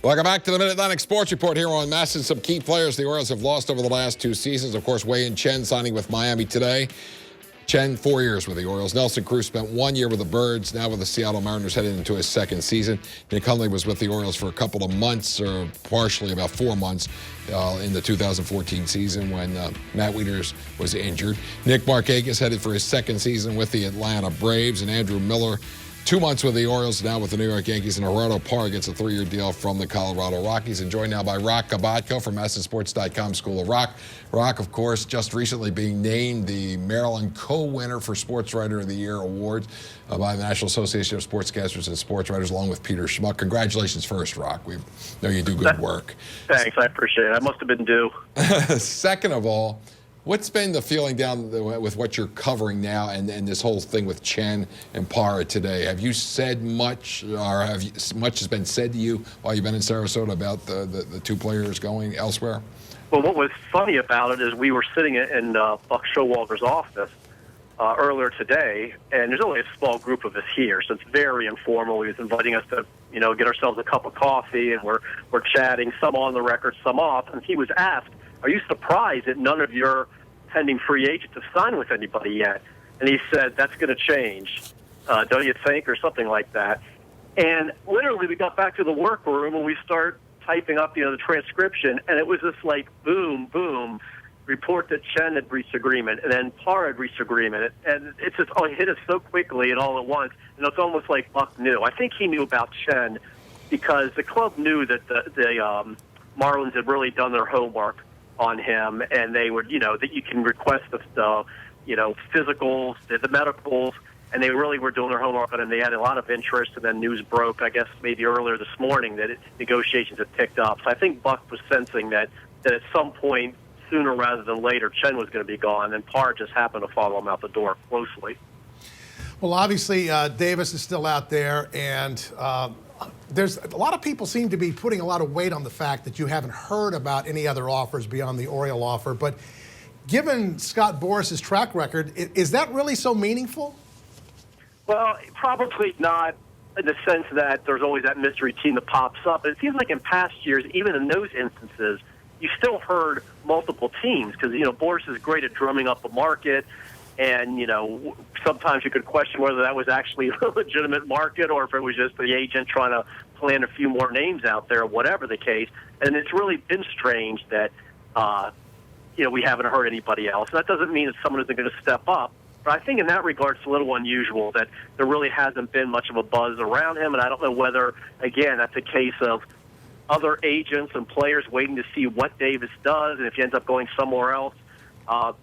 Welcome back to the Mid-Atlantic Sports Report here on MASN. Some key players the Orioles have lost over the last 2 seasons. Of course, Wei-Yin Chen signing with Miami today. Chen, 4 years with the Orioles. Nelson Cruz spent 1 year with the Birds, now with the Seattle Mariners, headed into his 2nd season. Nick Hundley was with the Orioles for a couple of months, or partially about 4 months, in the 2014 season when Matt Wieters was injured. Nick Markakis headed for his 2nd season with the Atlanta Braves, and Andrew Miller, 2 months with the Orioles, now with the New York Yankees, and Gerardo Parra gets a 3-year deal from the Colorado Rockies. And joined now by Roch Kubatko from MASNsports.com School of Rock. Roch, of course, just recently being named the Maryland co-winner for Sports Writer of the Year awards by the National Association of Sportscasters and Sports Writers, along with Peter Schmuck. Congratulations first, Roch. We know you do good work. Thanks, I appreciate it. I must have been due. Second of all, what's been the feeling down with what you're covering now and this whole thing with Chen and Parra today? Have you said much, or much has been said to you while you've been in Sarasota about the 2 players going elsewhere? Well, what was funny about it is we were sitting in Buck Showalter's office earlier today, and there's only a small group of us here, so it's very informal. He was inviting us to, get ourselves a cup of coffee, and we're chatting, some on the record, some off, and he was asked, "Are you surprised that none of your pending free agents have signed with anybody yet?" And he said, "That's going to change, don't you think?" or something like that. And literally we got back to the workroom and we start typing up, the transcription, and it was just like boom, boom, report that Chen had reached agreement, and then Parra had reached agreement. And it just hit us so quickly and all at once. And it's almost like Buck knew. I think he knew about Chen because the club knew that the Marlins had really done their homework on him, and they would, that you can request the physicals, the medicals, and they really were doing their homework on him. They had a lot of interest, and then news broke, I guess, maybe earlier this morning that negotiations had picked up. So I think Buck was sensing that at some point, sooner rather than later, Chen was going to be gone, and Parra just happened to follow him out the door closely. Well, obviously, Davis is still out there, and there's a lot of people seem to be putting a lot of weight on the fact that you haven't heard about any other offers beyond the Oriole offer. But given Scott Boris's track record, is that really so meaningful? Well, probably not in the sense that there's always that mystery team that pops up. But it seems like in past years, even in those instances, you still heard multiple teams because, Boris is great at drumming up a market. And, sometimes you could question whether that was actually a legitimate market or if it was just the agent trying to plan a few more names out there, whatever the case. And it's really been strange that, we haven't heard anybody else. And that doesn't mean that someone isn't going to step up. But I think in that regard, it's a little unusual that there really hasn't been much of a buzz around him. And I don't know whether, again, that's a case of other agents and players waiting to see what Davis does. And if he ends up going somewhere else,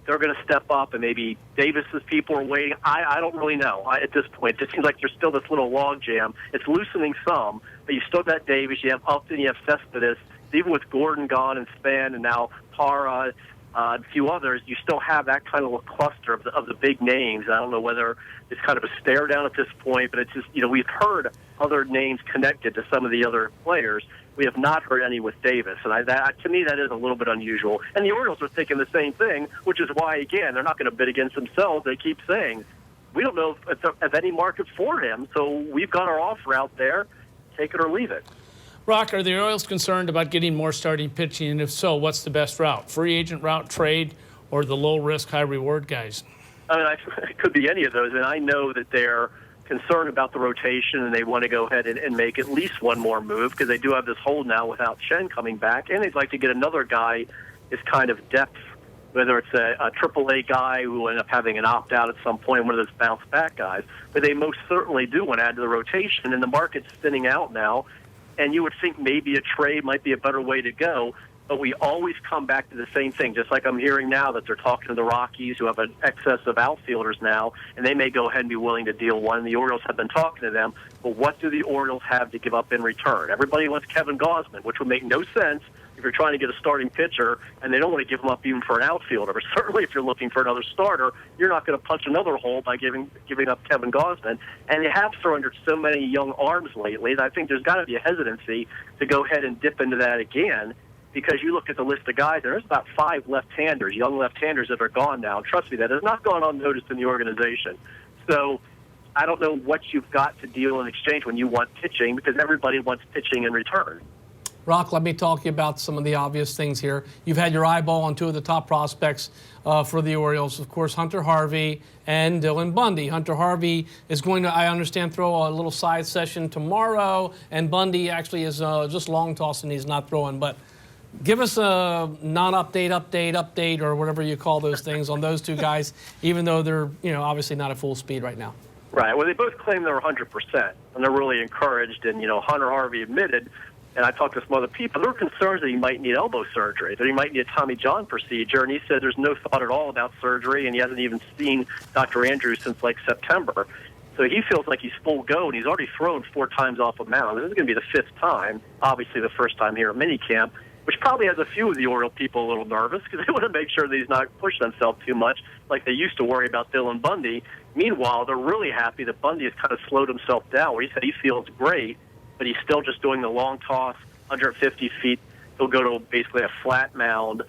they're going to step up, and maybe Davis's people are waiting. I don't really know at this point. It seems like there's still this little logjam. It's loosening some, but you still got Davis. You have Upton, you have Cespedes. Even with Gordon gone and Span, and now Parra, a few others, you still have that kind of a cluster of the big names. I don't know whether it's kind of a stare down at this point, but it's just, we've heard other names connected to some of the other players. We have not heard any with Davis, and to me that is a little bit unusual. And the Orioles are thinking the same thing, which is why, again, they're not going to bid against themselves. They keep saying, we don't know if any market for him, so we've got our offer out there. Take it or leave it. Roch, are the Orioles concerned about getting more starting pitching? And if so, what's the best route? Free agent route, trade, or the low-risk, high-reward guys? I mean, it could be any of those, and I know that they're concerned about the rotation, and they want to go ahead and make at least one more move because they do have this hole now without Chen coming back, and they'd like to get another guy is kind of depth, whether it's a AAA guy who will end up having an opt-out at some point, one of those bounce-back guys. But they most certainly do want to add to the rotation, and the market's thinning out now, and you would think maybe a trade might be a better way to go. But we always come back to the same thing, just like I'm hearing now that they're talking to the Rockies, who have an excess of outfielders now, and they may go ahead and be willing to deal one. The Orioles have been talking to them, but what do the Orioles have to give up in return? Everybody wants Kevin Gausman, which would make no sense if you're trying to get a starting pitcher, and they don't want to give him up even for an outfielder. But certainly if you're looking for another starter, you're not going to punch another hole by giving up Kevin Gausman. And they have surrendered so many young arms lately that I think there's got to be a hesitancy to go ahead and dip into that again. Because you look at the list of guys, there's about 5 left-handers, young left-handers that are gone now. And trust me, that has not gone unnoticed in the organization. So I don't know what you've got to deal in exchange when you want pitching, because everybody wants pitching in return. Roch, let me talk to you about some of the obvious things here. You've had your eyeball on two of the top prospects for the Orioles, of course, Hunter Harvey and Dylan Bundy. Hunter Harvey is going to, I understand, throw a little side session tomorrow, and Bundy actually is just long tossing. He's not throwing. But give us a update, or whatever you call those things on those two guys, even though they're, obviously not at full speed right now. Right. Well, they both claim they're 100%, and they're really encouraged. And, Hunter Harvey admitted, and I talked to some other people, there were concerns that he might need elbow surgery, that he might need a Tommy John procedure, and he said there's no thought at all about surgery, and he hasn't even seen Dr. Andrews since, September. So he feels like he's full go, and he's already thrown 4 times off a mound. This is going to be the 5th time, obviously the first time here at minicamp, which probably has a few of the Oriole people a little nervous because they want to make sure that he's not pushing himself too much like they used to worry about Dylan Bundy. Meanwhile, they're really happy that Bundy has kind of slowed himself down, where he said he feels great, but he's still just doing the long toss, 150 feet. He'll go to basically a flat mound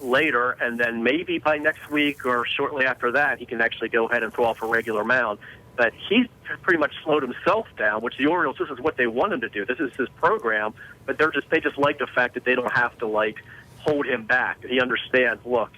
later, and then maybe by next week or shortly after that, he can actually go ahead and throw off a regular mound. But he's pretty much slowed himself down, which the Orioles, this is what they want him to do. This is his program, but they just like the fact that they don't have to hold him back. He understands, look,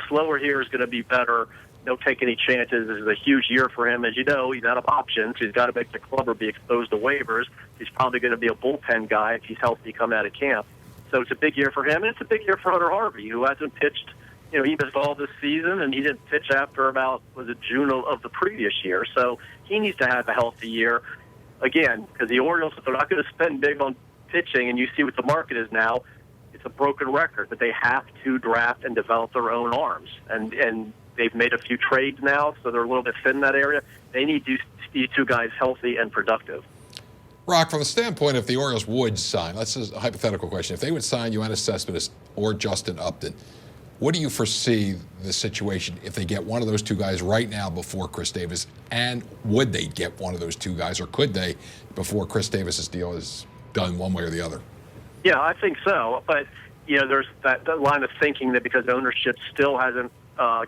slower here is going to be better. Don't take any chances. This is a huge year for him. As you know, he's out of options. He's got to make the club or be exposed to waivers. He's probably going to be a bullpen guy if he's healthy coming out of camp. So it's a big year for him, and it's a big year for Hunter Harvey, who hasn't pitched. He missed all this season, and he didn't pitch after about, June of the previous year. So he needs to have a healthy year. Again, because the Orioles, if they're not going to spend big on pitching, and you see what the market is now, it's a broken record, but they have to draft and develop their own arms. And they've made a few trades now, so they're a little bit thin in that area. They need these two guys healthy and productive. Roch, from the standpoint, if the Orioles would sign, let's just a hypothetical question, if they would sign Yoenis Cespedes or Justin Upton, what do you foresee the situation if they get one of those two guys right now before Chris Davis? And would they get one of those two guys, or could they, before Chris Davis's deal is done one way or the other? Yeah, I think so. But, there's that line of thinking that because ownership still hasn't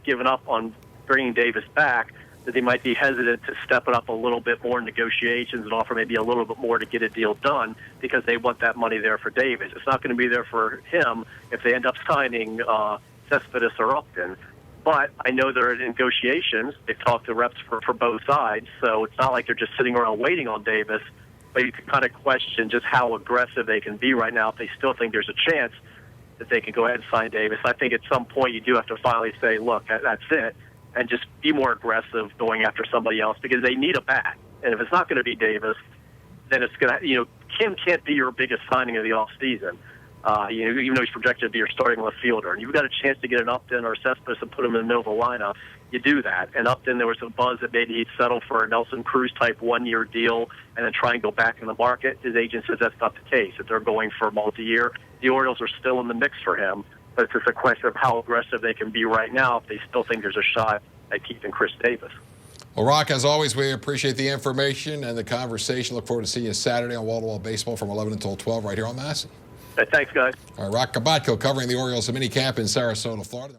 given up on bringing Davis back, that they might be hesitant to step it up a little bit more in negotiations and offer maybe a little bit more to get a deal done because they want that money there for Davis. It's not going to be there for him if they end up signing Cespedes or Upton. But I know they're in negotiations. They've talked to reps for both sides, so it's not like they're just sitting around waiting on Davis. But you can kind of question just how aggressive they can be right now if they still think there's a chance that they can go ahead and sign Davis. I think at some point you do have to finally say, look, that's it, and just be more aggressive going after somebody else because they need a bat. And if it's not going to be Davis, then it's going to, Kim can't be your biggest signing of the offseason. Even though he's projected to be your starting left fielder, and you've got a chance to get an Upton or a Cespedes and put him in the middle of the lineup, you do that. And Upton, there was some buzz that maybe he'd settle for a Nelson Cruz type 1-year deal and then try and go back in the market. His agent says that's not the case. If they're going for a multi-year, the Orioles are still in the mix for him. But it's just a question of how aggressive they can be right now if they still think there's a shot at keeping Chris Davis. Well, Roch, as always, we appreciate the information and the conversation. Look forward to seeing you Saturday on Wall to Wall Baseball from 11 until 12 right here on MASN. Thanks, guys. All right, Roch Kubatko covering the Orioles at minicamp in Sarasota, Florida.